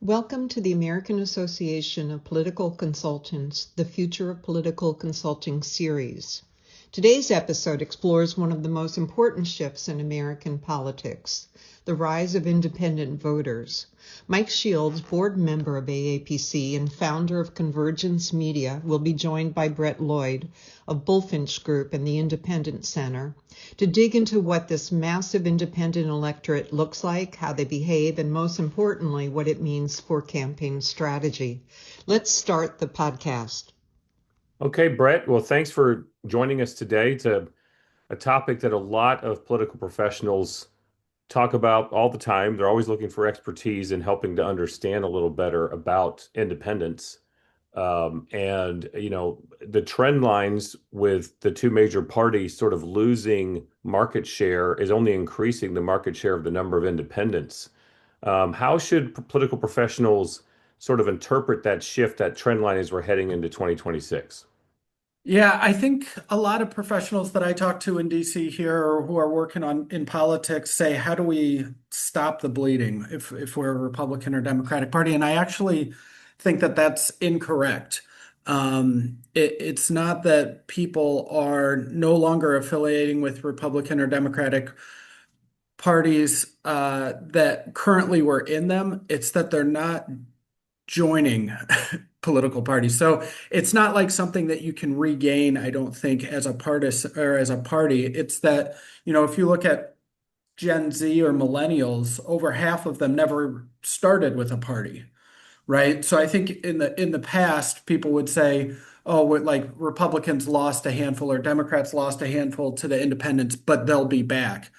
Welcome to the American Association of Political Consultants, the Future of Political Consulting series. Today's episode explores one of the most important shifts in American politics, the rise of independent voters. Mike Shields, board member of AAPC and founder of Convergence Media, will be joined by Loyd of Bulfinch Group and the Independent Center to dig into what this massive independent electorate looks like, how they behave, and most importantly, what it means for campaign strategy. Let's start the podcast. Okay, Brett. Well, thanks for joining us today to a topic that a lot of political professionals talk about all the time. They're always looking for expertise in helping to understand a little better about independence. The trend lines with the two major parties sort of losing market share is only increasing the market share of the number of independents. How should political professionals sort of interpret that shift, that trend line as we're heading into 2026? Yeah, I think a lot of professionals that I talk to in DC here or who are working in politics say, how do we stop the bleeding if we're a Republican or Democratic Party? And I actually think that that's incorrect. It's not that people are no longer affiliating with Republican or Democratic parties that currently were in them. It's that they're not joining political parties. So it's not like something that you can regain, I don't think, as a partisan or as a party. It's that, if you look at Gen Z or millennials, over half of them never started with a party, right? So I think in the past, people would say, oh, like Republicans lost a handful or Democrats lost a handful to the independents, but they'll be back.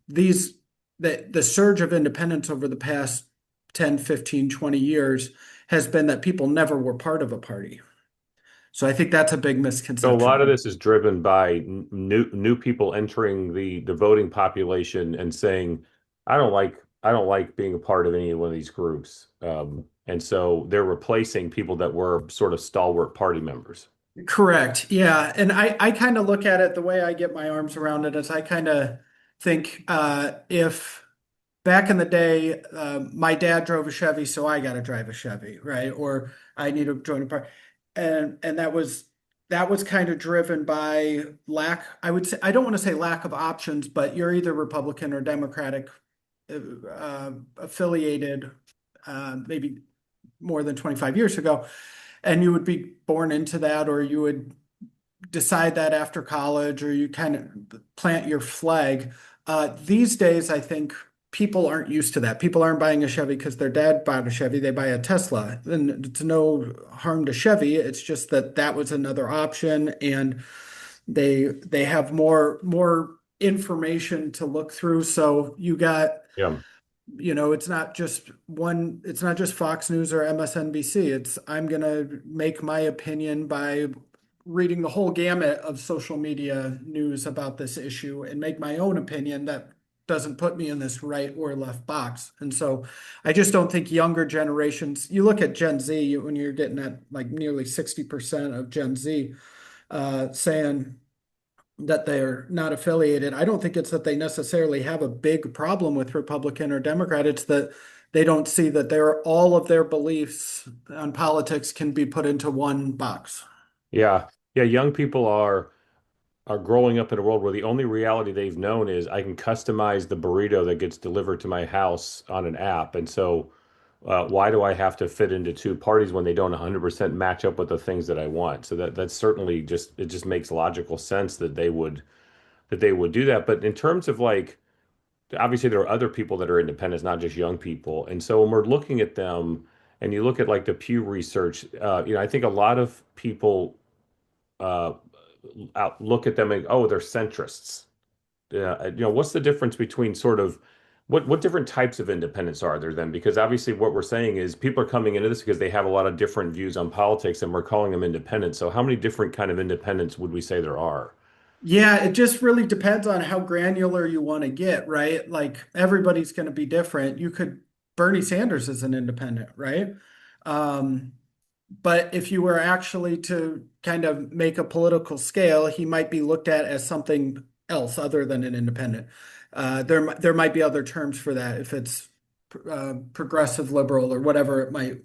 The surge of independence over the past 10, 15, 20 years has been that people never were part of a party. So I think that's a big So a misconception. lot of this is driven by new people entering the voting population and saying, I don't like being a part of any one of these groups. And so they're replacing people that were sort of stalwart party members. Correct. Yeah. And I kind of look at it, the way I get my arms around it is I kind of think if back in the day, my dad drove a Chevy, so I got to drive a Chevy, right? Or I need to join a party, and that was kind of driven by lack. I would say I don't want to say lack of options, but you're either Republican or Democratic affiliated, maybe more than 25 years ago, and you would be born into that, or you would decide that after college, or you kind of plant your flag. These days, I think people aren't used to that. People aren't buying a Chevy because their dad bought a Chevy. They buy a Tesla. And it's no harm to Chevy. It's just that was another option, and they have more information to look through. So you got, Yeah. it's not just Fox News or MSNBC. It's I'm gonna make my opinion by reading the whole gamut of social media news about this issue and make my own opinion that doesn't put me in this right or left box. And so I just don't think younger generations, you look at Gen Z, when you're getting at like nearly 60% of Gen Z saying that they're not affiliated. I don't think it's that they necessarily have a big problem with Republican or Democrat. It's that they don't see that all of their beliefs on politics can be put into one box. Yeah. Yeah. Young people are growing up in a world where the only reality they've known is I can customize the burrito that gets delivered to my house on an app. And so, why do I have to fit into two parties when they don't 100% match up with the things that I want? So that's certainly it just makes logical sense that they would do that. But in terms of like, obviously there are other people that are independents, not just young people. And so when we're looking at them and you look at like the Pew Research, I think a lot of people uh, look at them and oh, they're centrists. What's the difference between sort of what different types of independence are there then? Because obviously what we're saying is people are coming into this because they have a lot of different views on politics and we're calling them independent. So how many different kind of independents would we say there are? Yeah, it just really depends on how granular you want to get, right? Like everybody's going to be different. Bernie Sanders is an independent, right? Um, but if you were actually to kind of make a political scale, he might be looked at as something else other than an independent. There might be other terms for that if it's progressive liberal or whatever it might,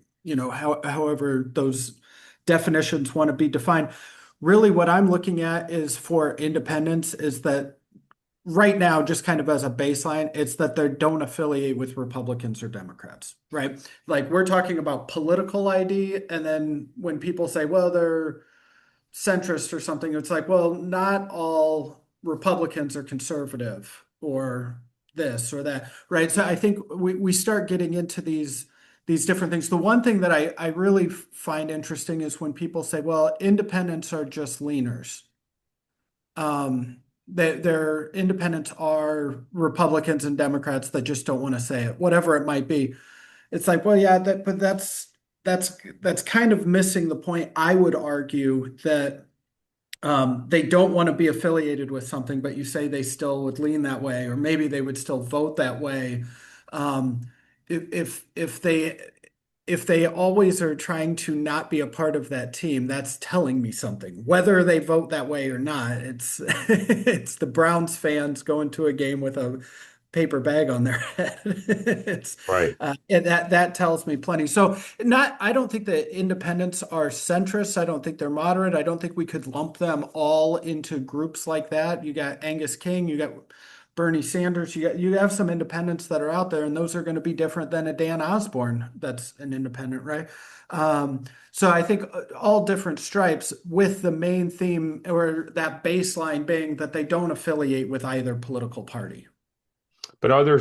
however those definitions want to be defined. Really, what I'm looking at is for independents is that right now, just kind of as a baseline, it's that they don't affiliate with Republicans or Democrats, right? Like we're talking about political ID, and then when people say, well, they're centrist or something, it's like, well, not all Republicans are conservative or this or that, right? So I think we start getting into these different things. The one thing that I really find interesting is when people say, well, independents are just leaners. Their independents are Republicans and Democrats that just don't want to say it, whatever it might be. It's like, well, yeah, but that's kind of missing the point. I would argue that they don't want to be affiliated with something, but you say they still would lean that way, or maybe they would still vote that way. Um, if they always are trying to not be a part of that team, that's telling me something. Whether they vote that way or not, it's it's the Browns fans going to a game with a paper bag on their head. It's Right. that tells me plenty. So I don't think that independents are centrists. I don't think they're moderate. I don't think we could lump them all into groups like that. You got Angus King, you got Bernie Sanders, you have some independents that are out there, and those are going to be different than a Dan Osborne that's an independent, right? So I think all different stripes with the main theme or that baseline being that they don't affiliate with either political party. But are there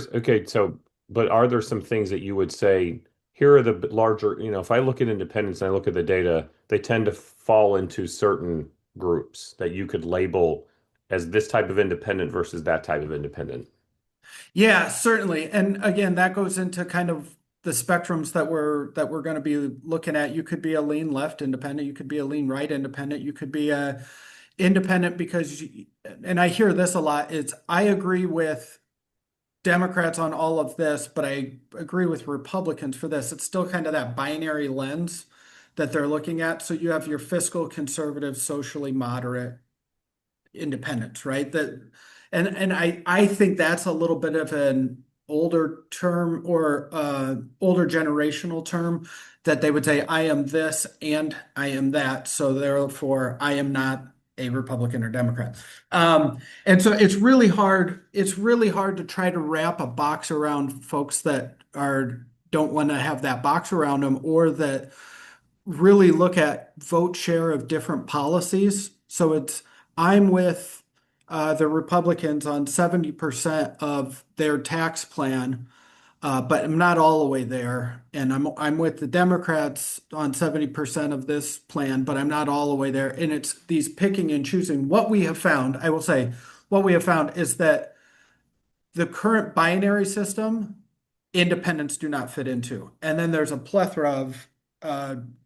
some things that you would say, here are the larger, if I look at independents and I look at the data, they tend to fall into certain groups that you could label as this type of independent versus that type of independent. Yeah, certainly. And again, that goes into kind of the spectrums that we're going to be looking at. You could be a lean left independent, you could be a lean right independent, you could be a independent because and I hear this a lot, it's I agree with Democrats on all of this, but I agree with Republicans for this. It's still kind of that binary lens that they're looking at. So you have your fiscal conservative, socially moderate independence, right? And I think that's a little bit of an older term or older generational term that they would say, I am this and I am that. So therefore, I am not a Republican or Democrat. And so it's really hard. It's really hard to try to wrap a box around folks that don't want to have that box around them or that really look at vote share of different policies. So I'm with the Republicans on 70% of their tax plan, but I'm not all the way there. And I'm with the Democrats on 70% of this plan, but I'm not all the way there. And it's these picking and choosing. What we have found, I will say, what we have found is that the current binary system, independents do not fit into. And then there's a plethora of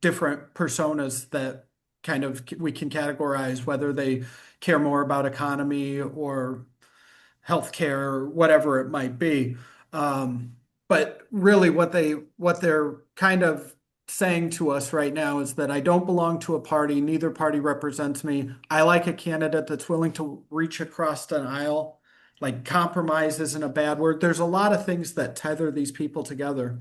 different personas that kind of we can categorize whether they care more about economy or healthcare or whatever it might be. But really what they're kind of saying to us right now is that I don't belong to a party, neither party represents me. I like a candidate that's willing to reach across an aisle. Like compromise isn't a bad word. There's a lot of things that tether these people together.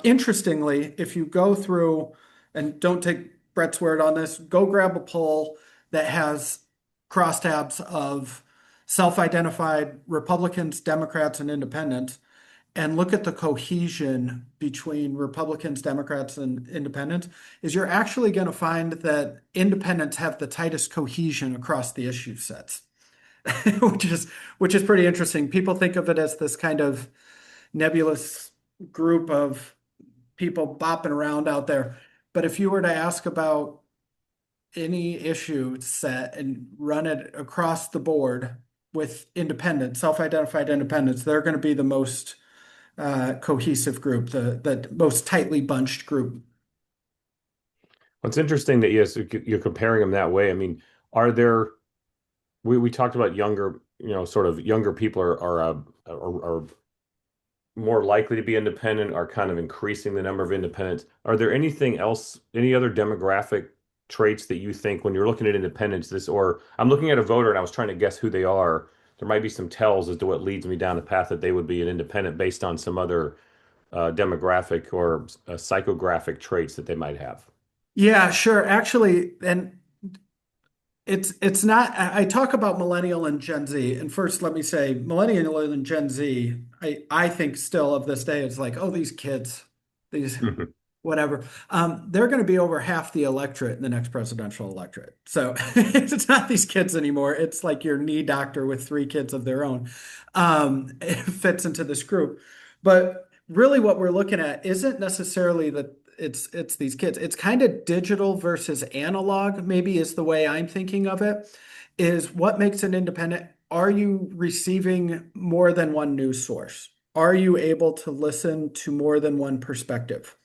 Interestingly, if you go through, and don't take Brett's word on this, go grab a poll that has crosstabs of self-identified Republicans, Democrats, and independents, and look at the cohesion between Republicans, Democrats, and independents, is you're actually going to find that independents have the tightest cohesion across the issue sets, which is pretty interesting. People think of it as this kind of nebulous group of people bopping around out there. But if you were to ask about any issue set and run it across the board with independents, self-identified independents, they're going to be the most cohesive group, the most tightly bunched group. Well, it's interesting that yes, you're comparing them that way. I mean, are there? We talked about younger, sort of younger people are more likely to be independent, are kind of increasing the number of independents. Are there anything else, any other demographic traits that you think when you're looking at independents, or I'm looking at a voter and I was trying to guess who they are, there might be some tells as to what leads me down the path that they would be an independent based on some other demographic or psychographic traits that they might have? Yeah, sure. Actually, and it's not, I talk about millennial and Gen Z. And first, let me say millennial and Gen Z, I think still of this day, it's like, oh, these kids, these whatever. They're going to be over half the electorate in the next presidential electorate. So it's not these kids anymore. It's like your knee doctor with three kids of their own. It fits into this group. But really what we're looking at isn't necessarily that it's these kids. It's kind of digital versus analog, maybe is the way I'm thinking of it, is what makes an independent. Are you receiving more than one news source? Are you able to listen to more than one perspective?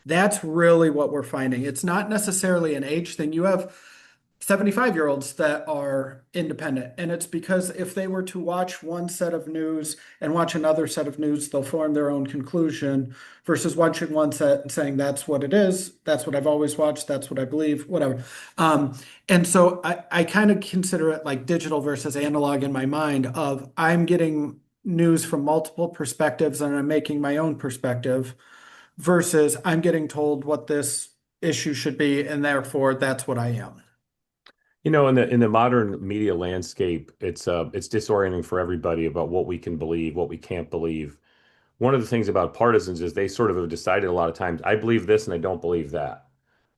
That's really what we're finding. It's not necessarily an age thing. You have 75-year-olds that are independent, and it's because if they were to watch one set of news and watch another set of news, they'll form their own conclusion versus watching one set and saying, that's what it is, that's what I've always watched, that's what I believe, whatever. Um, and so I kind of consider it like digital versus analog in my mind of I'm getting news from multiple perspectives and I'm making my own perspective versus I'm getting told what this issue should be, and therefore that's what I am. In the modern media landscape, it's disorienting for everybody about what we can believe, what we can't believe. One of the things about partisans is they sort of have decided a lot of times, I believe this and I don't believe that.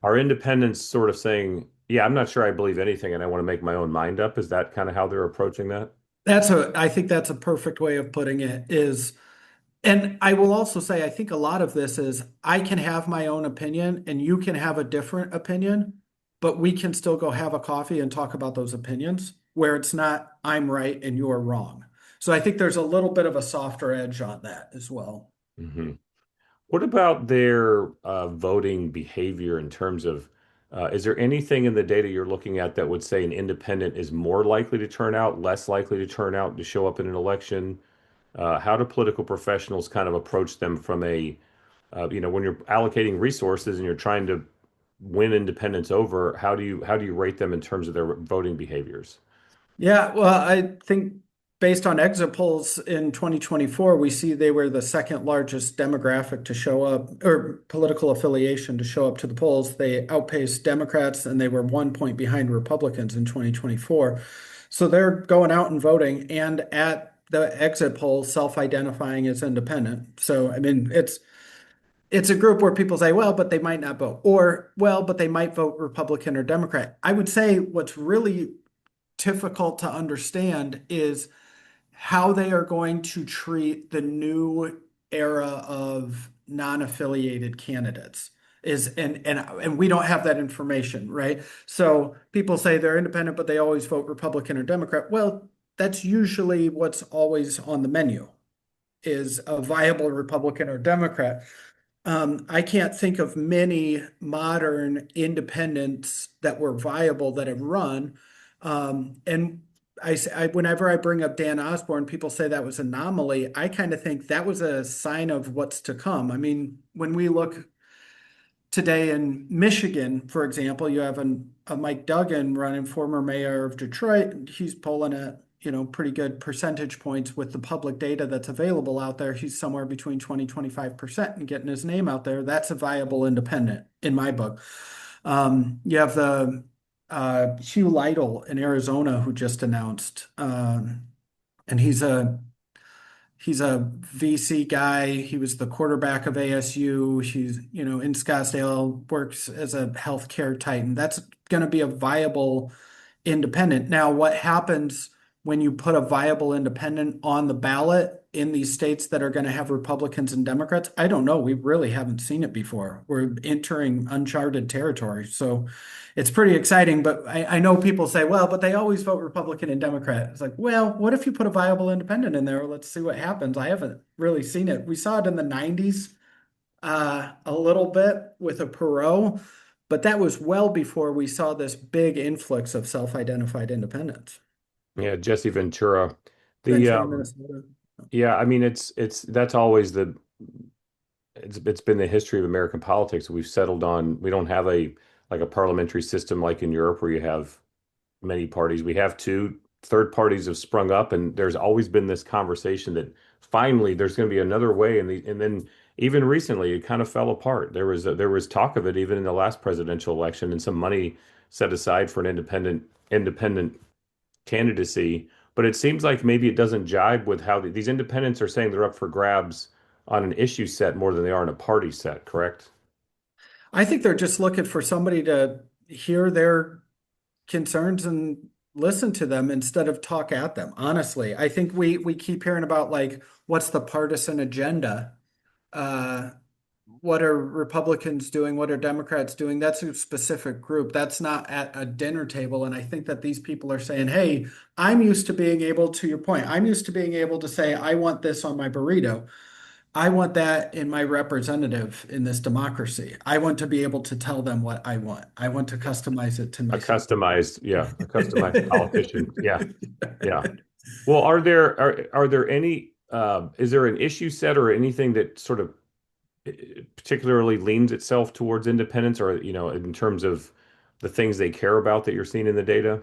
Are independents sort of saying, yeah, I'm not sure I believe anything and I want to make my own mind up? Is that kind of how they're approaching that? I think that's a perfect way of putting it is, and I will also say, I think a lot of this is I can have my own opinion and you can have a different opinion, but we can still go have a coffee and talk about those opinions where it's not I'm right and you're wrong. So I think there's a little bit of a softer edge on that as well. hmm What about their voting behavior in terms of, is there anything in the data you're looking at that would say an independent is more likely to turn out, less likely to turn out to show up in an election? How do political professionals kind of approach them from when you're allocating resources and you're trying to win independents over, how do you rate them in terms of their voting behaviors? Yeah, well, I think based on exit polls in 2024, we see they were the second largest demographic to show up or political affiliation to show up to the polls. They outpaced Democrats and they were 1 point behind Republicans in 2024. So they're going out and voting and at the exit poll self-identifying as independent. So I mean, it's a group where people say, well, but they might not vote, or well, but they might vote Republican or Democrat. I would say what's really difficult to understand is how they are going to treat the new era of non-affiliated candidates is and we don't have that information, right? So people say they're independent, but they always vote Republican or Democrat. Well, that's usually what's always on the menu is a viable Republican or Democrat. I can't think of many modern independents that were viable that have run. And whenever I bring up Dan Osborne, people say that was an anomaly. I kind of think that was a sign of what's to come. I mean, when we look today in Michigan, for example, you have a Mike Duggan running, former mayor of Detroit. He's polling at, pretty good percentage points with the public data that's available out there. He's somewhere between 20-25% and getting his name out there. That's a viable independent in my book. You have the Hugh Lytle in Arizona who just announced, and he's a VC guy. He was the quarterback of ASU. He's, in Scottsdale, works as a healthcare titan. That's going to be a viable independent. Now, what happens when you put a viable independent on the ballot in these states that are going to have Republicans and Democrats? I don't know. We really haven't seen it before. We're entering uncharted territory. So it's pretty exciting, but I know people say, well, but they always vote Republican and Democrat. It's like, well, what if you put a viable independent in there? Let's see what happens. I haven't really seen it. We saw it in the 90s a little bit with a Perot, but that was well before we saw this big influx of self-identified independents. Yeah, Jesse Ventura. The Ventura, Minnesota. Yeah, I mean it's that's always it's been the history of American politics. We've settled on we don't have a like a parliamentary system like in Europe where you have many parties. We have two. Third parties have sprung up, and there's always been this conversation that finally there's going to be another way. And then even recently, it kind of fell apart. There was talk of it even in the last presidential election, and some money set aside for an independent candidacy. But it seems like maybe it doesn't jibe with how these independents are saying they're up for grabs on an issue set more than they are on a party set, correct? I think they're just looking for somebody to hear their concerns and listen to them instead of talk at them. Honestly, I think we keep hearing about like what's the partisan agenda? Uh, what are Republicans doing? What are Democrats doing? That's a specific group. That's not at a dinner table. And I think that these people are saying, hey, I'm used to being able, to your point, I'm used to being able to say, I want this on my burrito. I want that in my representative in this democracy. I want to be able to tell them what I want. I want to customize it to myself. A customized politician. Yeah, yeah. Well, are there any is there an issue set or anything that sort of particularly leans itself towards independence, or in terms of the things they care about that you're seeing in the data?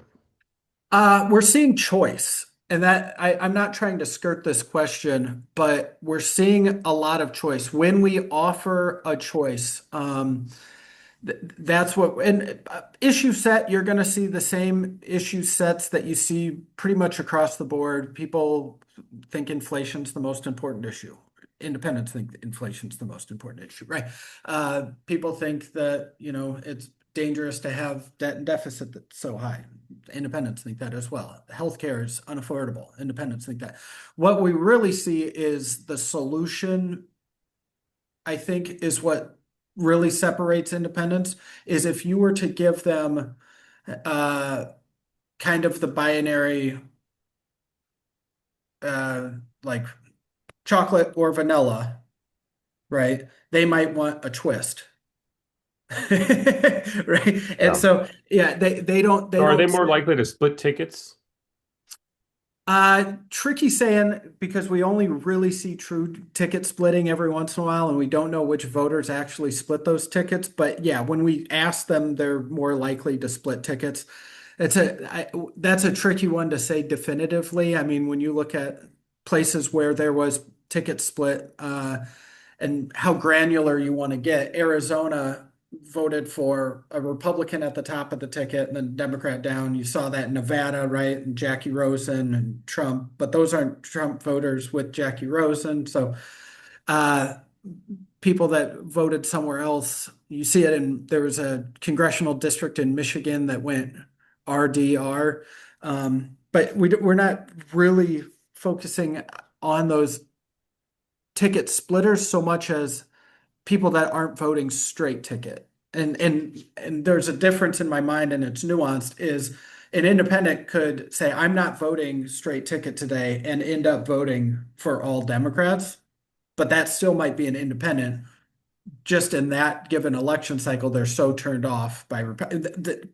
We're seeing choice, and that I'm not trying to skirt this question, but we're seeing a lot of choice. When we offer a choice, that's what, and issue set, you're going to see the same issue sets that you see pretty much across the board. People think inflation's the most important issue. Independents think inflation's the most important issue, right? People think that, it's dangerous to have debt and deficit that's so high. Independents think that as well. Healthcare is unaffordable. Independents think that. What we really see is the solution, I think, is what really separates independents, is if you were to give them uh, kind of the binary, like chocolate or vanilla, right? They might want a twist. Right. And Yeah. so, yeah, they don't, they So are they don't more say, likely to split tickets? tricky saying because we only really see true ticket splitting every once in a while, and we don't know which voters actually split those tickets. But yeah, when we ask them, they're more likely to split tickets. That's a tricky one to say definitively. I mean, when you look at places where there was ticket split, and how granular you want to get, Arizona voted for a Republican at the top of the ticket and then Democrat down. You saw that in Nevada, right? And Jackie Rosen and Trump, but those aren't Trump voters with Jackie Rosen. So uh, people that voted somewhere else, you see it in, there was a congressional district in Michigan that went RDR. But we're not really focusing on those ticket splitters so much as people that aren't voting straight ticket. And there's a difference in my mind, and it's nuanced, is an independent could say, I'm not voting straight ticket today and end up voting for all Democrats, but that still might be an independent. Just in that given election cycle, they're so turned off by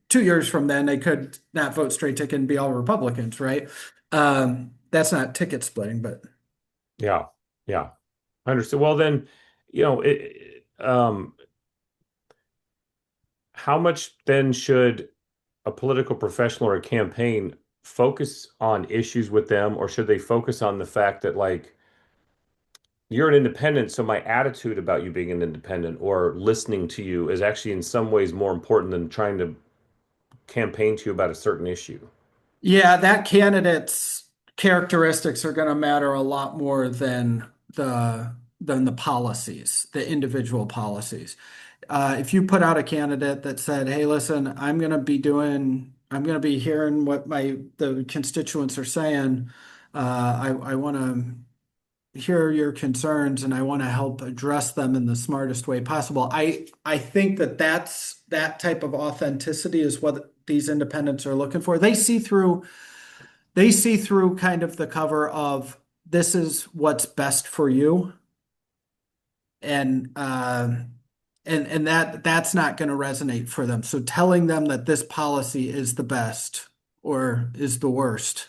2 years from then, they could not vote straight ticket and be all Republicans, right? That's not ticket splitting, but Yeah, yeah. I understand. Well, then, how much then should a political professional or a campaign focus on issues with them, or should they focus on the fact that, like, you're an independent, so my attitude about you being an independent or listening to you is actually in some ways more important than trying to campaign to you about a certain issue? yeah, that candidate's characteristics are going to matter a lot more than the policies, the individual policies. If you put out a candidate that said, "Hey, listen, I'm going to be hearing what the constituents are saying. I want to hear your concerns and I want to help address them in the smartest way possible." I think that type of authenticity is what these independents are looking for. They see through kind of the cover of this is what's best for you, and that's not going to resonate for them. So telling them that this policy is the best or is the worst,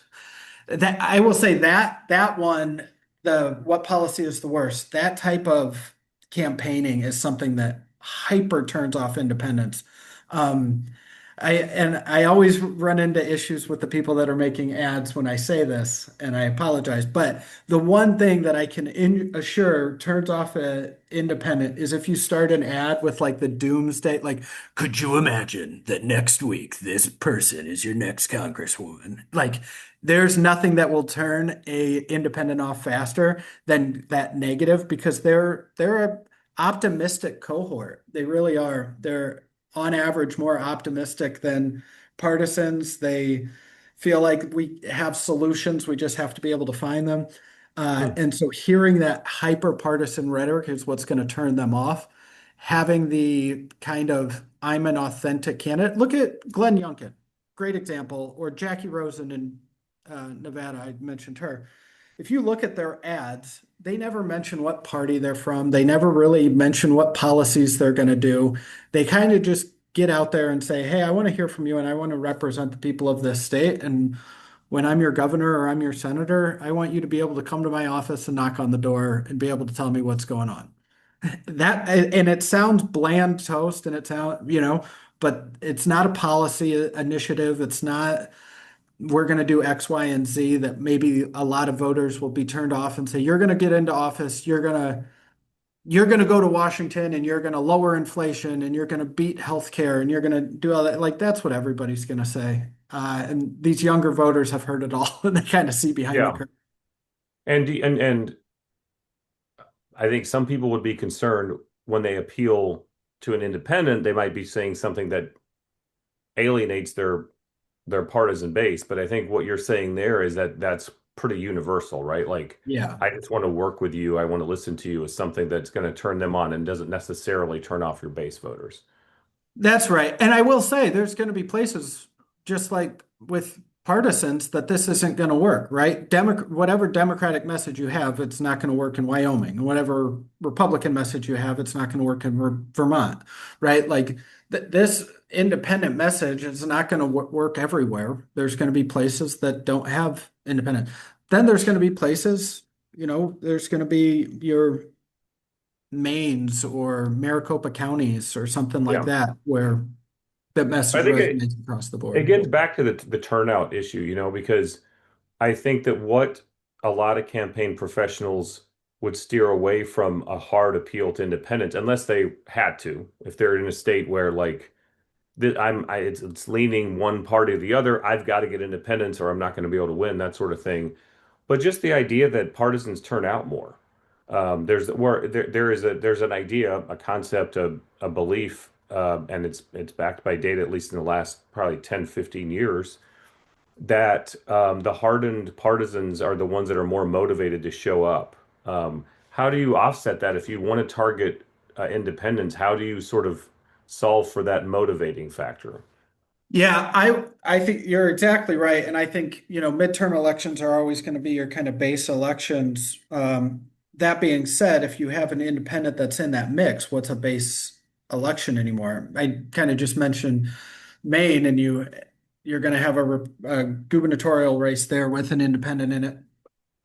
that I will say that one, the what policy is the worst, that type of campaigning is something that hyper turns off independents. Um, I always run into issues with the people that are making ads when I say this, and I apologize. But the one thing that I can assure turns off a independent is if you start an ad with like the doomsday, like, could you imagine that next week this person is your next congresswoman? Like, there's nothing that will turn a independent off faster than that negative because they're a optimistic cohort. They really are. They're on average more optimistic than partisans. They feel like we have solutions, we just have to be able to find them. Hmm. And so hearing that hyper partisan rhetoric is what's going to turn them off. Having the kind of I'm an authentic candidate. Look at Glenn Youngkin, great example, or Jackie Rosen in Nevada. I mentioned her. If you look at their ads, they never mention what party they're from. They never really mention what policies they're going to do. They kind of just get out there and say, hey, I want to hear from you and I want to represent the people of this state. And when I'm your governor or I'm your senator, I want you to be able to come to my office and knock on the door and be able to tell me what's going on. That and it sounds bland toast and it sounds, but it's not a policy initiative. It's not we're going to do X, Y, and Z that maybe a lot of voters will be turned off and say, you're going to get into office, you're going to go to Washington and you're going to lower inflation and you're going to beat healthcare and you're going to do all that. Like that's what everybody's going to say. And these younger voters have heard it all and they kind of see behind the Yeah. curtain. And I think some people would be concerned when they appeal to an independent, they might be saying something that alienates their partisan base. But I think what you're saying there is that that's pretty universal, right? Like, Yeah. I just want to work with you. I want to listen to you is something that's going to turn them on and doesn't necessarily turn off your base voters. That's right. And I will say there's going to be places just like with partisans that this isn't going to work, right? Whatever Democratic message you have, it's not going to work in Wyoming. And whatever Republican message you have, it's not going to work in Vermont, right? Like this independent message is not going to work everywhere. There's going to be places that don't have independent. Then there's going to be places, there's going to be your Maines or Maricopa counties or something like Yeah. that, where that I message think it, resonates across the it board. gets back to the turnout issue, because I think that what a lot of campaign professionals would steer away from a hard appeal to independence, unless they had to, if they're in a state where like it's leaning one party or the other, I've got to get independence or I'm not going to be able to win, that sort of thing. But just the idea that partisans turn out more. There's an idea, a concept, a belief, and it's backed by data, at least in the last probably 10, 15 years, that the hardened partisans are the ones that are more motivated to show up. How do you offset that if you want to target independence? How do you sort of solve for that motivating factor? Yeah, I think you're exactly right. And I think, midterm elections are always going to be your kind of base elections. That being said, if you have an independent that's in that mix, what's a base election anymore? I kind of just mentioned Maine, and you're going to have a gubernatorial race there with an independent in it.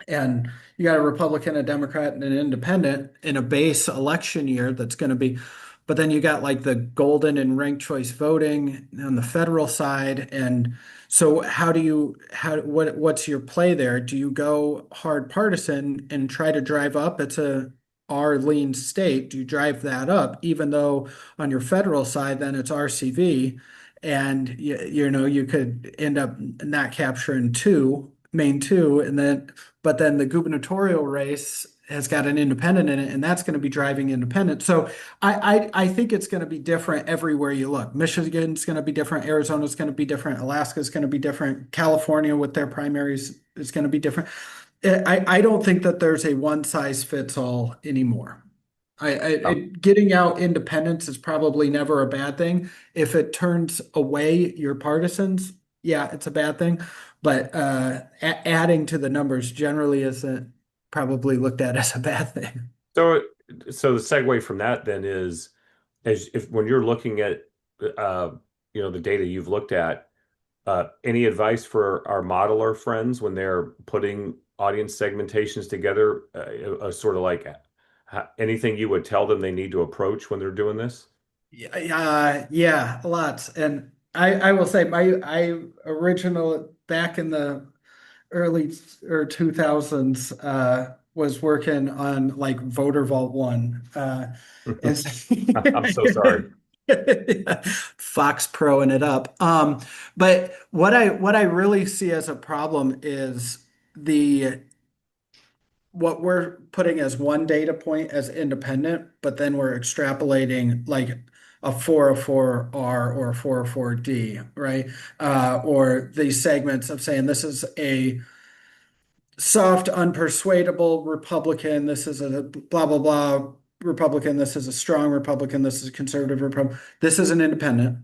And you got a Republican, a Democrat, and an independent in a base election year that's going to be, but then you got like the golden and ranked choice voting on the federal side. And so what's your play there? Do you go hard partisan and try to drive up? It's a R lean state. Do you drive that up, even though on your federal side, then it's RCV? And you could end up not capturing Maine two, but then the gubernatorial race has got an independent in it, and that's going to be driving independent. So I think it's going to be different everywhere you look. Michigan's going to be different. Arizona's going to be different. Alaska's going to be different. California with their primaries is going to be different. I don't think that there's a one size fits all anymore. Um, Getting out independence is probably never a bad thing. If it turns away your partisans, yeah, it's a bad thing. But adding to the numbers generally isn't probably looked at as a bad thing. so, so the segue from that then is, as if when you're looking at, uh, the data you've looked at, any advice for our modeler friends when they're putting audience segmentations together, sort of like anything you would tell them they need to approach when they're doing this? Yeah, yeah, lots. And I will say I original back in the early or 2000s was working on like Voter Vault One. And so- I'm so sorry. Fox Proing it up. But what I really see as a problem is the what we're putting as one data point as independent, but then we're extrapolating like a 404R or a 404D, right? Or these segments of saying this is a soft, unpersuadable Republican. This is a blah, blah, blah Republican. This is a strong Republican. This is a conservative Republican. This is an independent.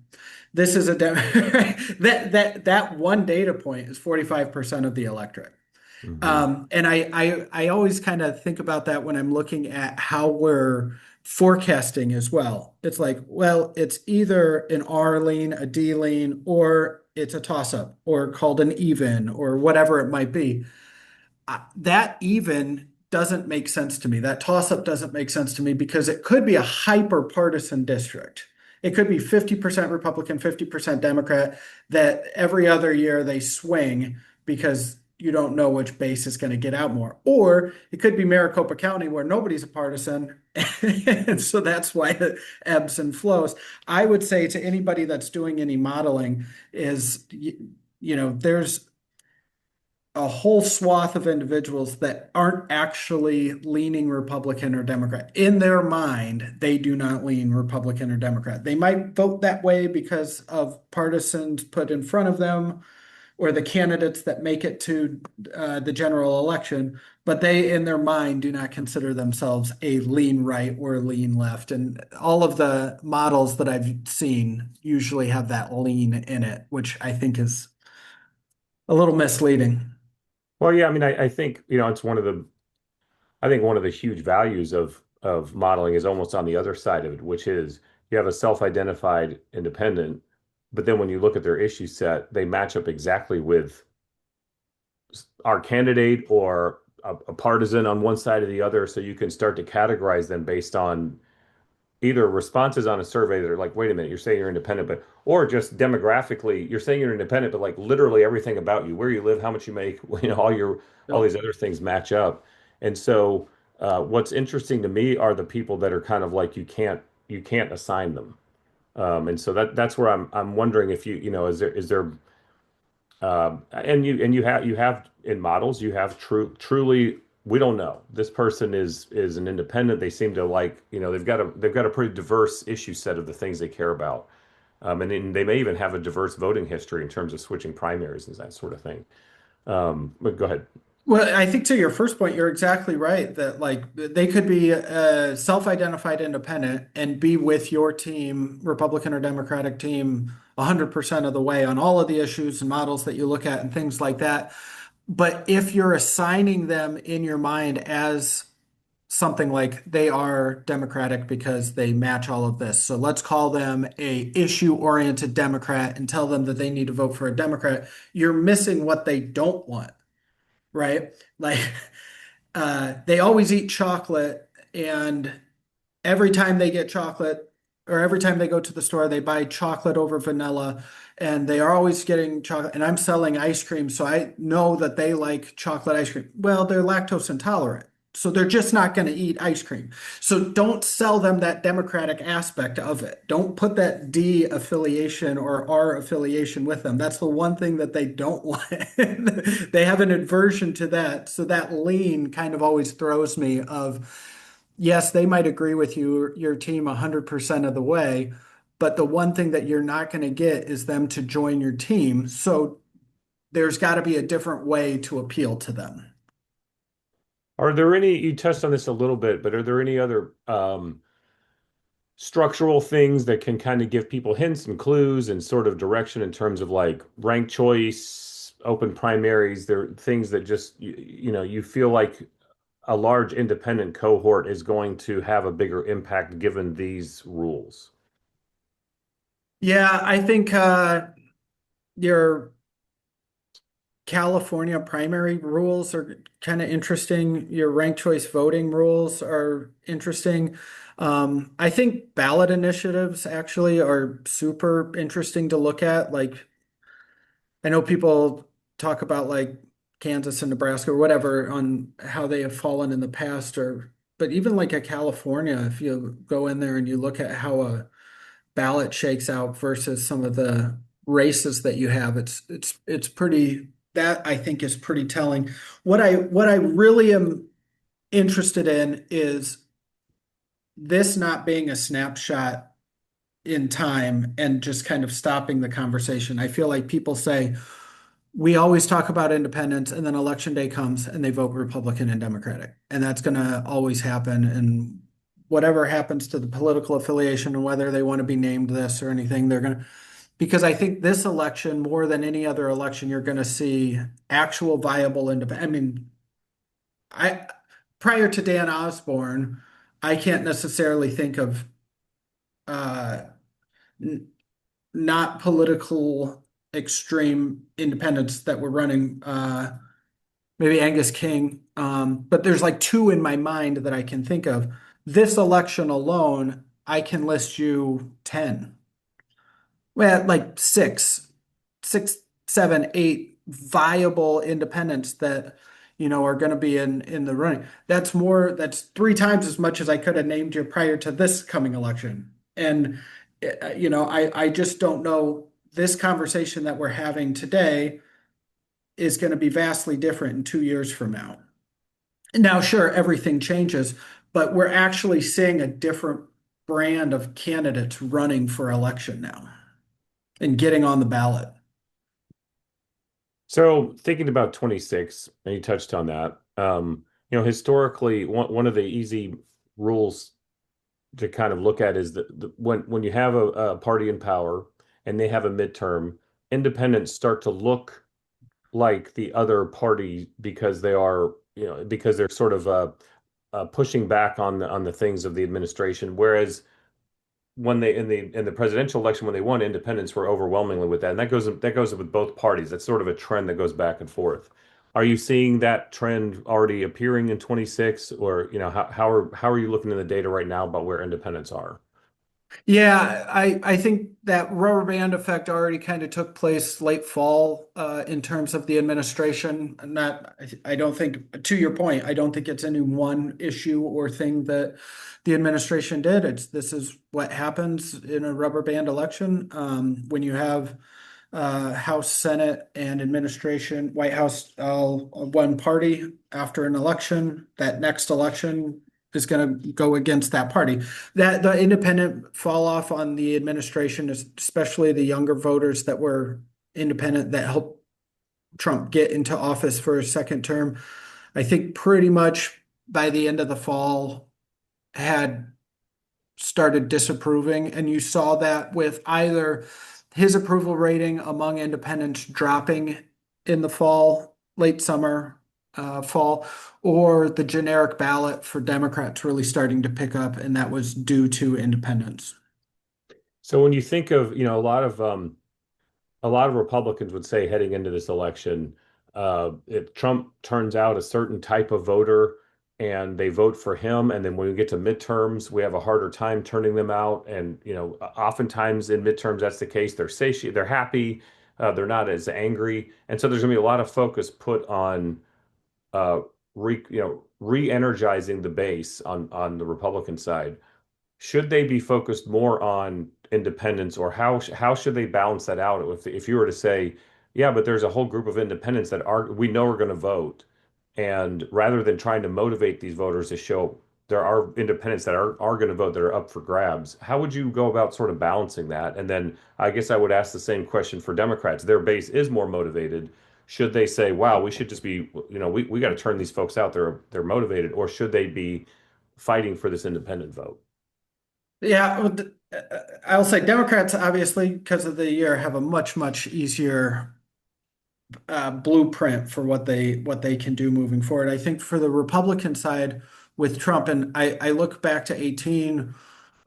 This is a that one data point is 45% of the electorate. Hmm. And I always kind of think about that when I'm looking at how we're forecasting as well. It's like, well, it's either an R lean, a D lean, or it's a toss up, or called an even, or whatever it might be. That even doesn't make sense to me. That toss up doesn't make sense to me because it could be a hyper partisan district. It could be 50% Republican, 50% Democrat, that every other year they swing because you don't know which base is going to get out more. Or it could be Maricopa County where nobody's a partisan. And so that's why it ebbs and flows. I would say to anybody that's doing any modeling is, there's a whole swath of individuals that aren't actually leaning Republican or Democrat. In their mind, they do not lean Republican or Democrat. They might vote that way because of partisans put in front of them or the candidates that make it to the general election, but they, in their mind, do not consider themselves a lean right or lean left. And all of the models that I've seen usually have that lean in it, which I think is a little misleading. Well, yeah, I mean, I think, it's I think one of the huge values of modeling is almost on the other side of it, which is you have a self-identified independent, but then when you look at their issue set, they match up exactly with our candidate or a partisan on one side or the other. So you can start to categorize them based on either responses on a survey that are like, wait a minute, you're saying you're independent, but or just demographically, you're saying you're independent, but like literally everything about you, where you live, how much you make, all Yep. these other things match up. And so what's interesting to me are the people that are kind of like you can't assign them. And so that's where I'm wondering if is there and you have in models you have truly we don't know this person is an independent. They seem to like they've got a pretty diverse issue set of the things they care about, and then they may even have a diverse voting history in terms of switching primaries and that sort of thing. But go ahead. Well, I think to your first point, you're exactly right that like they could be a self-identified independent and be with your team, Republican or Democratic team, 100% of the way on all of the issues and models that you look at and things like that. But if you're assigning them in your mind as something like they are Democratic because they match all of this. So let's call them a issue-oriented Democrat and tell them that they need to vote for a Democrat. You're missing what they don't want, right? Like they always eat chocolate, and every time they get chocolate, or every time they go to the store, they buy chocolate over vanilla, and they are always getting chocolate. And I'm selling ice cream, so I know that they like chocolate ice cream. Well, they're lactose intolerant. So they're just not going to eat ice cream. So don't sell them that democratic aspect of it. Don't put that D affiliation or R affiliation with them. That's the one thing that they don't want. They have an aversion to that. So that lean kind of always throws me of, yes, they might agree with you, your team 100% of the way, but the one thing that you're not going to get is them to join your team. So there's got to be a different way to appeal to them. Are there any, you touched on this a little bit, but are there any other structural things that can kind of give people hints and clues and sort of direction in terms of like rank choice, open primaries? There are things that just you feel like a large independent cohort is going to have a bigger impact given these rules. Yeah, I think you're California primary rules are kind of interesting. Your ranked choice voting rules are interesting. I think ballot initiatives actually are super interesting to look at. Like, I know people talk about like Kansas and Nebraska or whatever on how they have fallen in the past, but even like at California, if you go in there and you look at how a ballot shakes out versus some of the races that you have, it's pretty, that I think is pretty telling. What I really am interested in is this not being a snapshot in time and just kind of stopping the conversation. I feel like people say we always talk about independence and then election day comes and they vote Republican and Democratic. And that's going to always happen. And whatever happens to the political affiliation and whether they want to be named this or anything, they're going to, because I think this election, more than any other election, you're going to see actual viable independent. I mean, I prior to Dan Osborne, I can't necessarily think of uh, n- not political extreme independents that were running. Maybe Angus King, but there's like two in my mind that I can think of. This election alone, I can list you 10. Well, like six, seven, eight viable independents that are going to be in the running. That's three times as much as I could have named you prior to this coming election. And I just don't know, this conversation that we're having today is going to be vastly different in 2 years from now. Now, sure, everything changes, but we're actually seeing a different brand of candidates running for election now and getting on the ballot. So thinking about 26, and you touched on that, historically, one of the easy rules to kind of look at is that when you have a party in power and they have a midterm, independents start to look like the other party because because they're sort of pushing back on the things of the administration. Whereas when they in the presidential election when they won, independents were overwhelmingly with that, and that goes with both parties. That's sort of a trend that goes back and forth. Are you seeing that trend already appearing in 26, or how are you looking in the data right now about where independents are? Yeah, I think that rubber band effect already kind of took place late fall in terms of the administration. Not, I don't think, to your point, I don't think it's any one issue or thing that the administration did. This is what happens in a rubber band election when you have House, Senate, and administration, White House, all one party after an election. That next election is going to go against that party. That the independent fall off on the administration, especially the younger voters that were independent that helped Trump get into office for a second term, I think pretty much by the end of the fall had started disapproving. And you saw that with either his approval rating among independents dropping in the fall, late summer, fall, or the generic ballot for Democrats really starting to pick up, and that was due to independents. So when you think of, a lot of Republicans would say heading into this election, if Trump turns out a certain type of voter and they vote for him, and then when we get to midterms, we have a harder time turning them out. And oftentimes in midterms, that's the case. They're satiated, they're happy, they're not as angry, and so there's going to be a lot of focus put on uh, re-energizing the base on the Republican side. Should they be focused more on independence, or how should they balance that out? If you were to say, yeah, but there's a whole group of independents that are we know are going to vote, and rather than trying to motivate these voters to show there are independents that are going to vote that are up for grabs, how would you go about sort of balancing that? And then I guess I would ask the same question for Democrats. Their base is more motivated. Should they say, wow, we should just be, we got to turn these folks out, they're motivated, or should they be fighting for this independent vote? Yeah, well, I'll say Democrats, obviously, because of the year, have a much easier blueprint for what they can do moving forward. I think for the Republican side with Trump, and I look back to 18.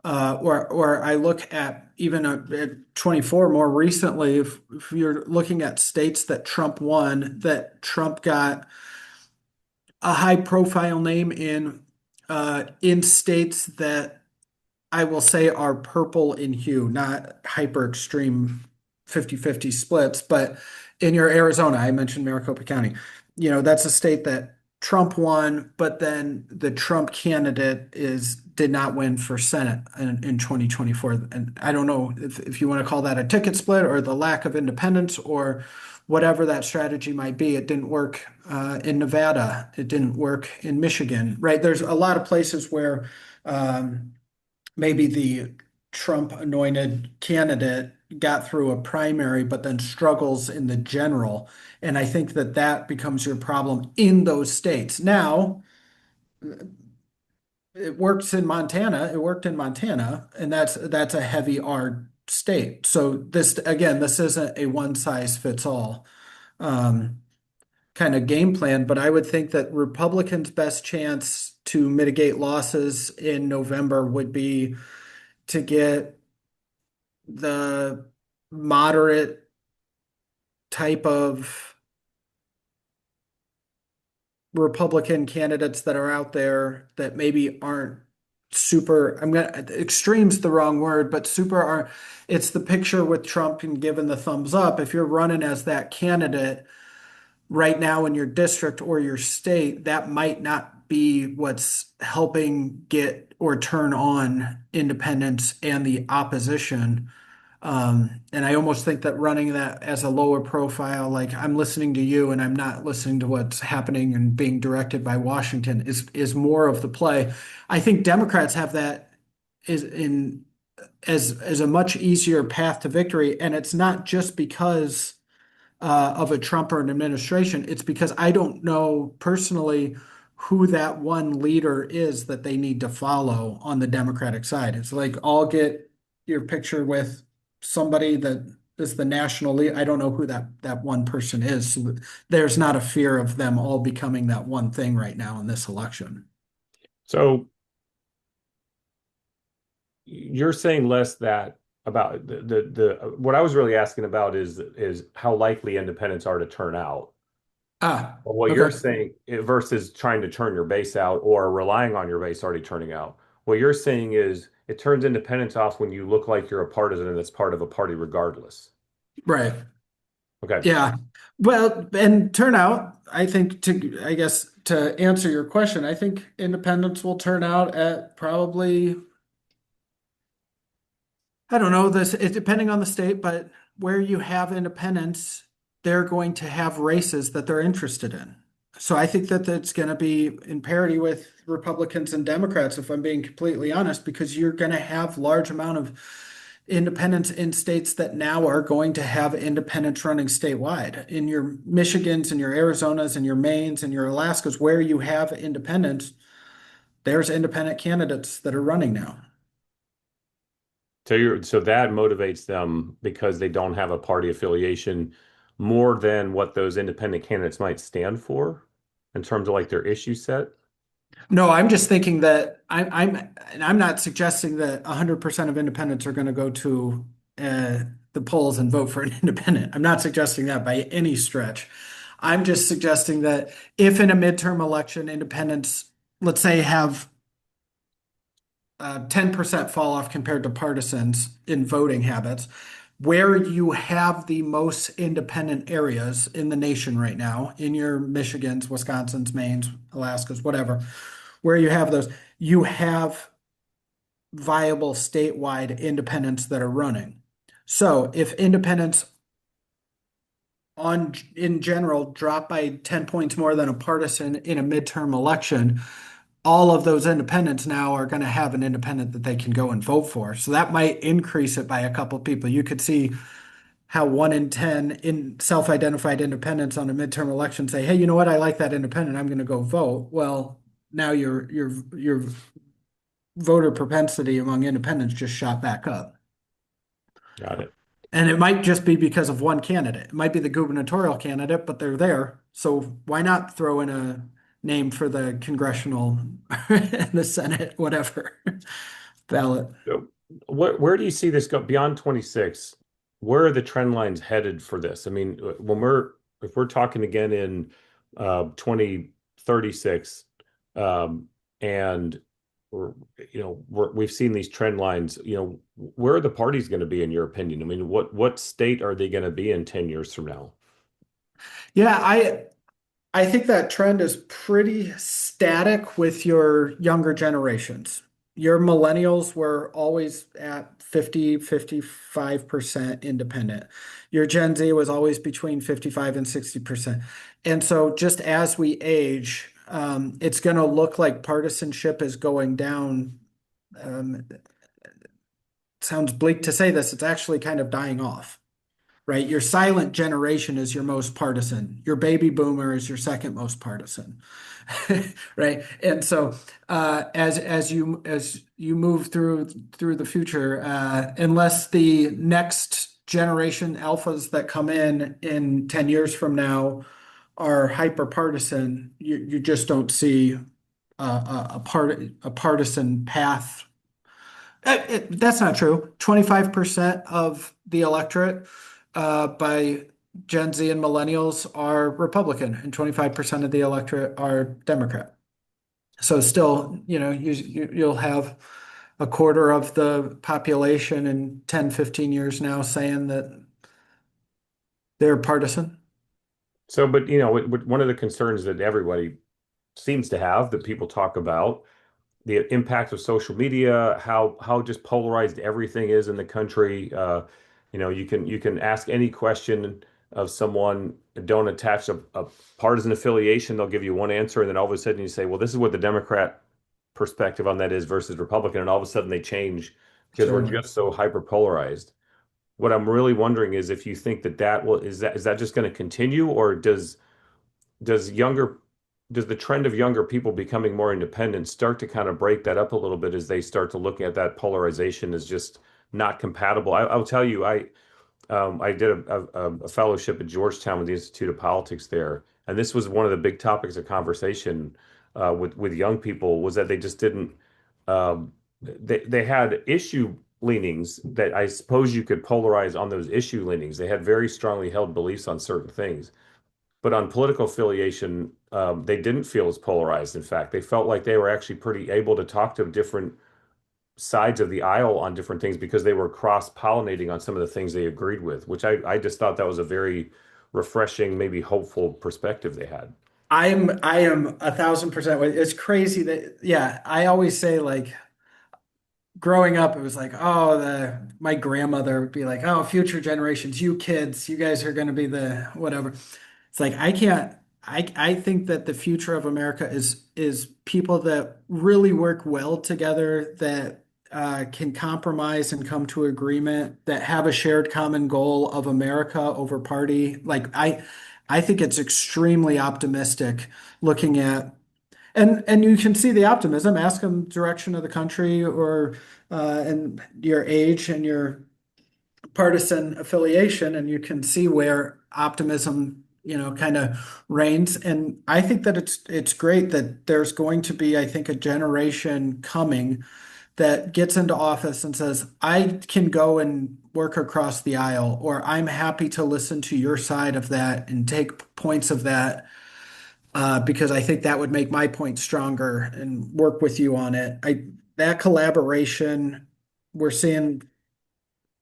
or I look at even at 24 more recently, if you're looking at states that Trump won, that Trump got a high profile name in states that I will say are purple in hue, not hyper extreme 50-50 splits, but in your Arizona, I mentioned Maricopa County. That's a state that Trump won, but then the Trump candidate did not win for Senate in 2024. And I don't know if you want to call that a ticket split or the lack of independence or whatever that strategy might be. It didn't work in Nevada. It didn't work in Michigan, right? There's a lot of places where maybe the Trump anointed candidate got through a primary, but then struggles in the general. And I think that that becomes your problem in those states. Now, it works in Montana. It worked in Montana, and that's a heavy R state. So this isn't a one size fits all um, kind of game plan. But I would think that Republicans' best chance to mitigate losses in November would be to get the moderate type of Republican candidates that are out there that maybe aren't super, extreme's the wrong word, but it's the picture with Trump and given the thumbs up. If you're running as that candidate right now in your district or your state, that might not be what's helping get or turn on independents and the opposition. And I almost think that running that as a lower profile, like I'm listening to you and I'm not listening to what's happening and being directed by Washington is more of the play. I think Democrats have that is in as a much easier path to victory. And it's not just because of a Trump or an administration. It's because I don't know personally who that one leader is that they need to follow on the Democratic side. It's like I'll get your picture with somebody that is the national lead. I don't know who that one person is. So there's not a fear of them all becoming that one thing right now in this election. So you're saying less that about the what I was really asking about is how likely independents are to turn out. But what you're Okay. saying versus trying to turn your base out or relying on your base already turning out. What you're saying is it turns independence off when you look like you're a partisan that's part of a party regardless. Right. Okay. Yeah. Well, and turnout, I guess to answer your question, I think independents will turn out at probably, I don't know this, it depending on the state, but where you have independents, they're going to have races that they're interested in. So I think that that's going to be in parity with Republicans and Democrats, if I'm being completely honest, because you're going to have large amount of independents in states that now are going to have independents running statewide. In your Michigans and your Arizonas and your Maines and your Alaskas, where you have independents, there's independent candidates that are running now. So that motivates them because they don't have a party affiliation more than what those independent candidates might stand for in terms of like their issue set. No, I'm just thinking that and I'm not suggesting that 100% of independents are going to go to the polls and vote for an independent. I'm not suggesting that by any stretch. I'm just suggesting that if in a midterm election, independents, let's say, have 10% fall off compared to partisans in voting habits, where you have the most independent areas in the nation right now, in your Michigans, Wisconsins, Maines, Alaskas, whatever, where you have those, you have viable statewide independents that are running. So if independents in general drop by 10 points more than a partisan in a midterm election, all of those independents now are going to have an independent that they can go and vote for. So that might increase it by a couple of people. You could see how 1 in 10 in self-identified independents on a midterm election say, hey, you know what? I like that independent. I'm going to go vote. Well, now your voter propensity among independents just shot back up. Got it. And it might just be because of one candidate. It might be the gubernatorial candidate, but they're there. So why not throw in a name for the congressional, the Senate, whatever. Valid. So where do you see this go beyond 26? Where are the trend lines headed for this? I mean, if we're talking again in 2036, and we're, we've seen these trend lines, where are the parties going to be in your opinion? I mean, what state are they going to be in 10 years from now? Yeah, I think that trend is pretty static with your younger generations. Your millennials were always at 50, 55% independent. Your Gen Z was always between 55 and 60%. And so just as we age, it's going to look like partisanship is going down. Sounds bleak to say this, it's actually kind of dying off, right? Your silent generation is your most partisan. Your baby boomer is your second most partisan, right? And so as you move through the future, unless the next generation alphas that come in 10 years from now are hyper partisan, you just don't see a partisan path. That's not true. 25% of the electorate by Gen Z and millennials are Republican, and 25% of the electorate are Democrat. So still, you'll have a quarter of the population in 10, 15 years now saying that they're partisan. So, but one of the concerns that everybody seems to have that people talk about the impact of social media, how just polarized everything is in the country. You can ask any question of someone, don't attach a partisan affiliation, they'll give you one answer, and then all of a sudden you say, well, this is what the Democrat perspective on that is versus Republican, and all of a sudden they change because we're Certainly. just so hyper polarized. What I'm really wondering is if you think is that just going to continue, or does younger does the trend of younger people becoming more independent start to kind of break that up a little bit as they start to look at that polarization as just not compatible? I'll tell you, I did a fellowship at Georgetown with the Institute of Politics there, and this was one of the big topics of conversation with young people was that they just didn't they had issue leanings that I suppose you could polarize on those issue leanings. They had very strongly held beliefs on certain things. But on political affiliation, they didn't feel as polarized. In fact, they felt like they were actually pretty able to talk to different sides of the aisle on different things because they were cross-pollinating on some of the things they agreed with, which I just thought that was a very refreshing, maybe hopeful perspective they had. I am 1,000% with. It's crazy that, yeah, I always say, like, growing up, it was like, oh, my grandmother would be like, oh, future generations, you kids, you guys are going to be the whatever. It's like I can't. I think that the future of America is people that really work well together, that can compromise and come to agreement, that have a shared common goal of America over party. Like I think it's extremely optimistic looking at. And you can see the optimism. Ask them direction of the country or and your age and your partisan affiliation, and you can see where optimism, kind of reigns. And I think that it's great that there's going to be, I think, a generation coming that gets into office and says, I can go and work across the aisle, or I'm happy to listen to your side of that and take points of that because I think that would make my point stronger and work with you on it. That collaboration we're seeing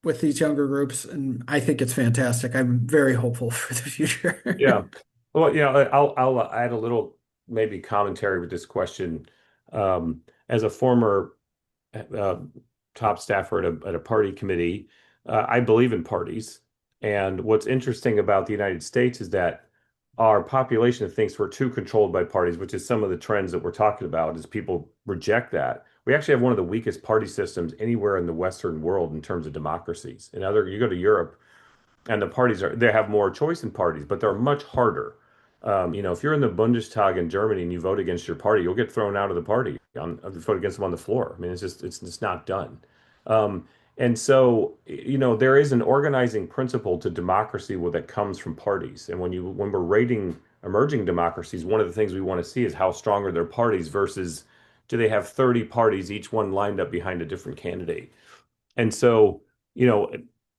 with these younger groups, and I think it's fantastic. I'm very hopeful for the future. Yeah. Well, I'll add a little maybe commentary with this question. As a former uh, top staffer at a party committee, I believe in parties. And what's interesting about the United States is that our population thinks we're too controlled by parties, which is some of the trends that we're talking about, is people reject that. We actually have one of the weakest party systems anywhere in the Western world in terms of democracies. You go to Europe, and the parties they have more choice in parties, but they're much harder. If you're in the Bundestag in Germany and you vote against your party, you'll get thrown out of the party vote against them on the floor. I mean, it's just not done. Um, and so, there is an organizing principle to democracy that comes from parties. And when we're rating emerging democracies, one of the things we want to see is how strong are their parties versus do they have 30 parties, each one lined up behind a different candidate? And so, you know,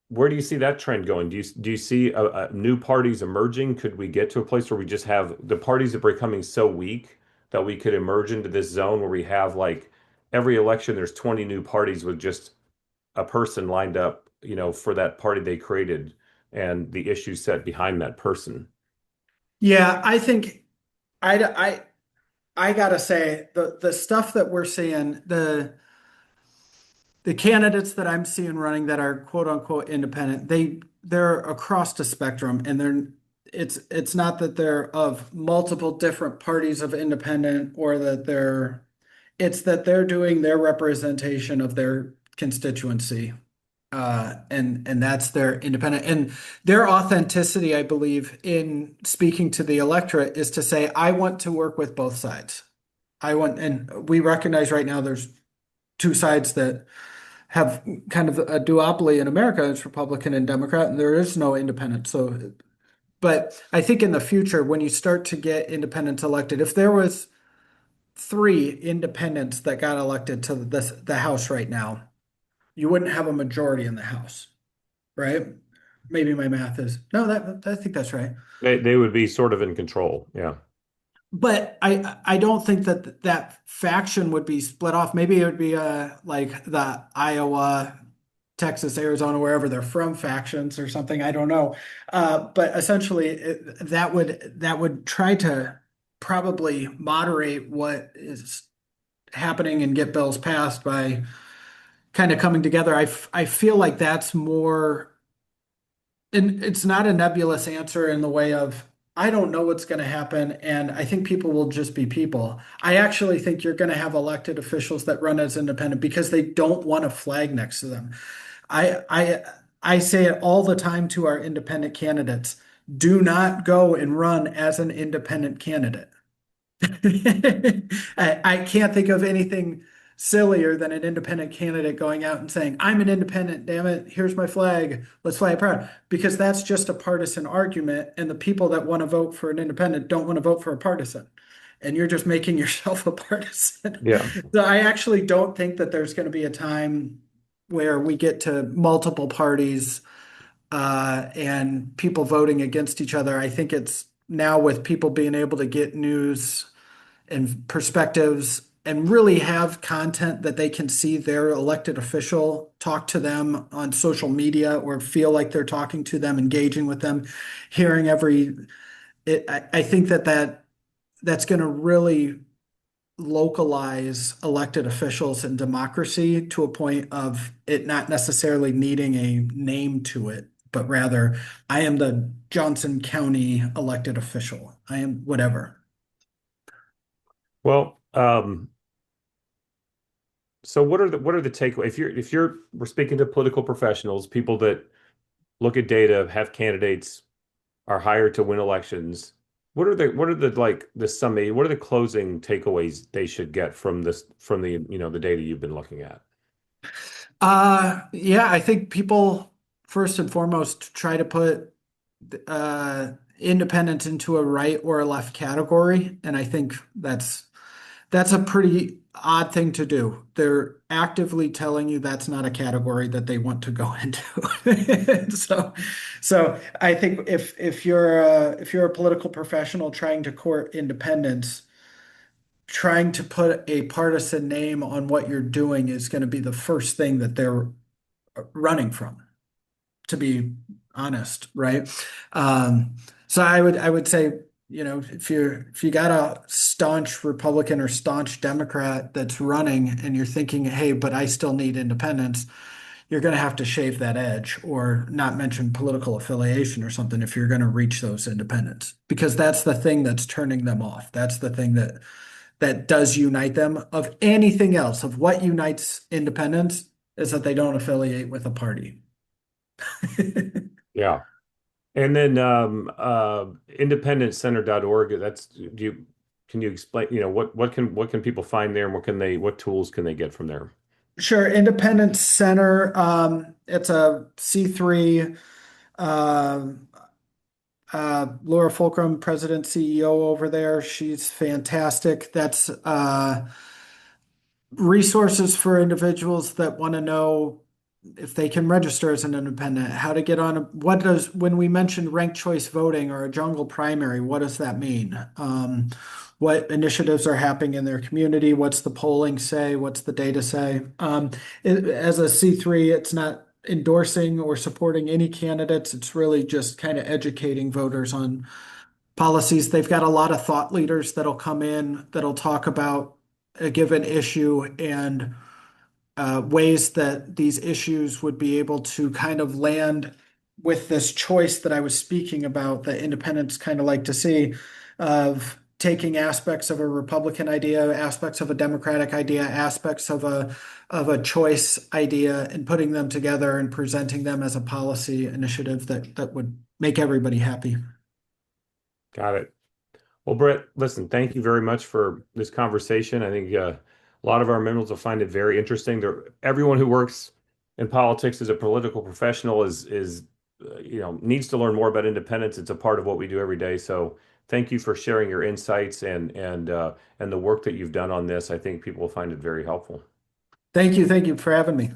where do you see that trend going? Do you see new parties emerging? Could we get to a place where we just have the parties are becoming so weak that we could emerge into this zone where we have like every election, there's 20 new parties with just a person lined up, for that party they created and the issues set behind that person. Yeah, I think I I gotta say the stuff that we're seeing, the candidates that I'm seeing running that are quote unquote independent, they're across the spectrum, and it's not that they're of multiple different parties of independent, or that it's that they're doing their representation of their constituency. And that's their independent, and their authenticity, I believe, in speaking to the electorate is to say, I want to work with both sides. And we recognize right now there's two sides that have kind of a duopoly in America. It's Republican and Democrat, and there is no independent. So, but I think in the future, when you start to get independents elected, if there was three independents that got elected to the House right now, you wouldn't have a majority in the House, right? Maybe my math is no, that I think that's right. They would be sort of in control. Yeah. But I don't think that that faction would be split off. Maybe it would be like the Iowa, Texas, Arizona, wherever they're from factions or something. I don't know. But essentially, that would try to probably moderate what is happening and get bills passed by kind of coming together. I feel like that's more, and it's not a nebulous answer in the way of I don't know what's going to happen, and I think people will just be people. I actually think you're going to have elected officials that run as independent because they don't want a flag next to them. I I I say it all the time to our independent candidates. Do not go and run as an independent candidate. I can't think of anything sillier than an independent candidate going out and saying, I'm an independent, damn it, here's my flag, let's fly it proud. Because that's just a partisan argument, and the people that want to vote for an independent don't want to vote for a partisan. And you're just making yourself a partisan. Yeah. So I actually don't think that there's going to be a time where we get to multiple parties and people voting against each other. I think it's now with people being able to get news and perspectives and really have content that they can see their elected official talk to them on social media or feel like they're talking to them, engaging with them, hearing I think that's going to really localize elected officials and democracy to a point of it not necessarily needing a name to it, but rather, I am the Johnson County elected official. I am whatever. Well, so what are the takeaways? If we're speaking to political professionals, people that look at data, have candidates, are hired to win elections, what are the like the summary, what are the closing takeaways they should get from the data you've been looking at? Yeah, I think people first and foremost try to put independence into a right or a left category, and I think that's a pretty odd thing to do. They're actively telling you that's not a category that they want to go into. So I think if you're a political professional trying to court independence, trying to put a partisan name on what you're doing is going to be the first thing that they're running from, to be honest, right? So I would say, if you got a staunch Republican or staunch Democrat that's running and you're thinking, hey, but I still need independence, you're going to have to shave that edge or not mention political affiliation or something if you're going to reach those independents, because that's the thing that's turning them off. That's the thing that does unite them. Of anything else, of what unites independents is that they don't affiliate with a party. Yeah. And then independentcenter.org, can you explain, what can people find there, and what tools can they get from there? Sure. Independence Center. It's a C3. Um, Laura Fulcrum, president CEO over there. She's fantastic. That's resources for individuals that want to know if they can register as an independent, how to get on when we mentioned ranked choice voting or a jungle primary, what does that mean? What initiatives are happening in their community? What's the polling say? What's the data say? As a C3, it's not endorsing or supporting any candidates. It's really just kind of educating voters on policies. They've got a lot of thought leaders that'll come in that'll talk about a given issue and ways that these issues would be able to kind of land with this choice that I was speaking about that independents kind of like to see, of taking aspects of a Republican idea, aspects of a Democratic idea, aspects of a choice idea, and putting them together and presenting them as a policy initiative that would make everybody happy. Got it. Well, Brett, listen, thank you very much for this conversation. I think a lot of our members will find it very interesting. Everyone who works in politics as a political professional is needs to learn more about independence. It's a part of what we do every day. So thank you for sharing your insights and the work that you've done on this. I think people will find it very helpful. Thank you for having me.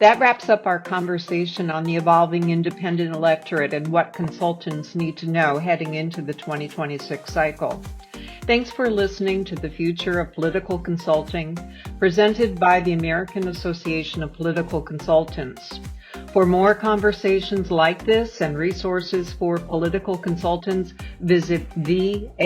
That wraps up our conversation on the evolving independent electorate and what consultants need to know heading into the 2026 cycle. Thanks for listening to The Future of Political Consulting, presented by the American Association of Political Consultants. For more conversations like this and resources for political consultants, visit theaapc.org.